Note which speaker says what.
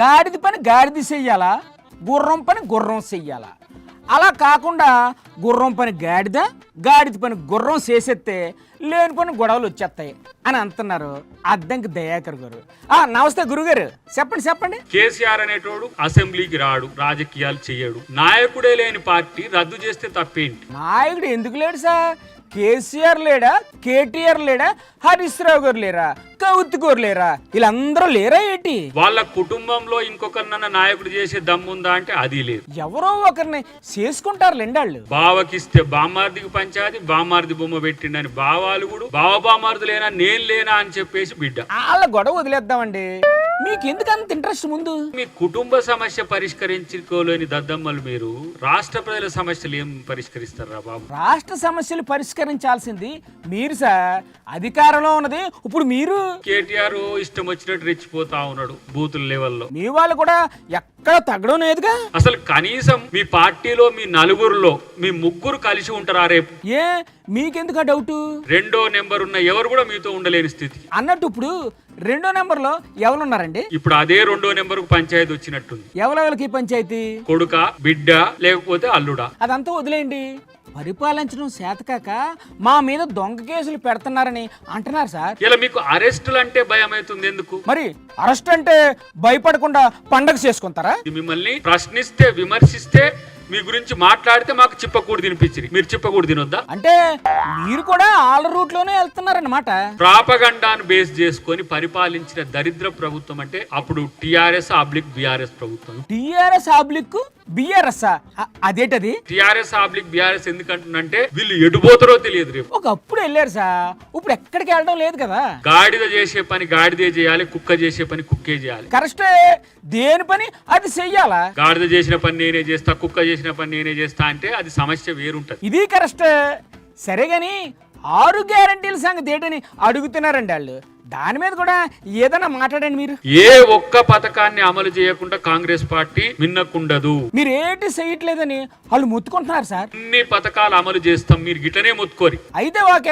Speaker 1: గాడిద పని గాడిద చెయ్యాలా, గుర్రం పని గుర్రం చెయ్యాలా? అలా కాకుండా గుర్రం పని గాడిద, గాడిద పని గుర్రం చేసేస్తే లేని పని గొడవలు వచ్చేస్తాయి అని అంటున్నారు అద్దంకి దయాకర్ గారు. నమస్తే గురుగారు, చెప్పండి.
Speaker 2: కేసీఆర్ అనేటోడు అసెంబ్లీకి రాడు, రాజకీయాలు చెయ్యడు, నాయకుడే లేని పార్టీ రద్దు చేస్తే తప్పేంటి?
Speaker 1: నాయకుడు ఎందుకు లేడు సార్? కేసీఆర్ లేడా, కేటీఆర్ లేడా, హరీష్ రావు గారు లేరా, కౌత్ గారు లేరా, వీళ్ళందరూ లేరా ఏంటి?
Speaker 2: వాళ్ళ కుటుంబంలో ఇంకొకరినన్న నాయకుడు చేసే దమ్ముందా అంటే అది లేదు.
Speaker 1: ఎవరో ఒకరిని చేసుకుంటారు లెండాళ్ళు.
Speaker 2: బావకిస్తే బామార్దికి పంచాది, బామార్ది బొమ్మ పెట్టిండని బావాలు కూడా బామార్ది లేనా నేను లేనా అని చెప్పేసి బిడ్డ
Speaker 1: వాళ్ళ గొడవ వదిలేద్దామండి. మీకు ఎందుకు అంత ఇంట్రెస్ట్? ముందు
Speaker 2: మీ కుటుంబ సమస్య పరిష్కరించుకోలేని దద్దమ్మలు మీరు రాష్ట్ర ప్రజల సమస్యలు ఏం పరిష్కరిస్తారా బాబు?
Speaker 1: రాష్ట్ర సమస్యలు పరిష్కరించాల్సింది మీరు సార్. అధికారంలో ఉన్నది ఇప్పుడు మీరు.
Speaker 2: కేటీఆర్ ఇష్టం వచ్చినట్టు రెచ్చిపోతా ఉన్నాడు బూతుల లెవెల్లో.
Speaker 1: మీ వాళ్ళు కూడా ఎక్కడ తగ్గడం లేదుగా.
Speaker 2: అసలు కనీసం మీ పార్టీలో మీ నలుగురులో మీ ముగ్గురు కలిసి ఉంటారా రేపు?
Speaker 1: ఏ మీకెందుకు ఆ డౌట్?
Speaker 2: రెండో నెంబర్ ఉన్న ఎవరు కూడా మీతో ఉండలేని స్థితి
Speaker 1: అన్నట్టు ఇప్పుడు రెండో నెంబర్లో ఎవరున్నారండి?
Speaker 2: ఇప్పుడు అదే రెండో నెంబర్ కు పంచాయతీ వచ్చినట్టుంది.
Speaker 1: ఎవరెవరికి పంచాయతీ?
Speaker 2: కొడుక, బిడ్డ, లేకపోతే అల్లుడా?
Speaker 1: అదంతా వదిలేయండి. పరిపాలించడం చేతకాక మా మీద దొంగ కేసులు పెడుతున్నారని అంటున్నారు సార్.
Speaker 2: ఇలా మీకు అరెస్టులు అంటే భయం అవుతుంది ఎందుకు?
Speaker 1: మరి అరెస్ట్ అంటే భయపడకుండా పండగ చేసుకుంటారా?
Speaker 2: మిమ్మల్ని ప్రశ్నిస్తే, విమర్శిస్తే, మీ గురించి మాట్లాడితే మాకు చిప్పకూడు తినిపించింది, మీరు చిప్పకూడు తినొద్దా?
Speaker 1: అంటే మీరు కూడా ఆల్ రూట్ లోనే వెళ్తున్నారన్నమాట.
Speaker 2: ప్రాపగండాను బేస్ చేసుకొని పరిపాలించిన దరిద్ర ప్రభుత్వం అంటే అప్పుడు టిఆర్ఎస్ ఆబ్లిక్ బిఆర్ఎస్ ప్రభుత్వం.
Speaker 1: టిఆర్ఎస్ ఆబ్లిక్ బిఆర్ఎస్ అదేటది?
Speaker 2: టిఆర్ఎస్ ఆబ్లిక్ బిఆర్ఎస్ ఎందుకంటున్నంటే వీళ్ళు ఎడుపోతారో తెలియదు రేపు.
Speaker 1: ఒకప్పుడు వెళ్ళారు సార్, ఇప్పుడు ఎక్కడికి వెళ్ళడం లేదు కదా.
Speaker 2: గాడిద చేసే పని గాడిదే చేయాలి, కుక్క చేసే పని కుక్కే చేయాలి.
Speaker 1: కరెక్టే, దేని పని అది చెయ్యాలా.
Speaker 2: గాడిద చేసిన పని నేనే చేస్తా, కుక్క చేసిన పని నేనే చేస్తా అంటే అది సమస్య వేరుంటది.
Speaker 1: ఇది కరెక్టే. సరే గాని 6 గ్యారంటీల సంగతి ఏంటని అడుగుతున్నారండి వాళ్ళు. దాని మీద కూడా ఏదైనా మాట్లాడండి మీరు.
Speaker 2: ఏ ఒక్క పథకాన్ని అమలు చేయకుండా కాంగ్రెస్ పార్టీ మిన్నకుండదు.
Speaker 1: మీరు ఏంటి చేయట్లేదని వాళ్ళు ముత్తుకుంటున్నారు సార్.
Speaker 2: అన్ని పథకాలు అమలు చేస్తాం, మీరు గిట్లనే ముత్తుకోరి.
Speaker 1: అయితే ఓకే.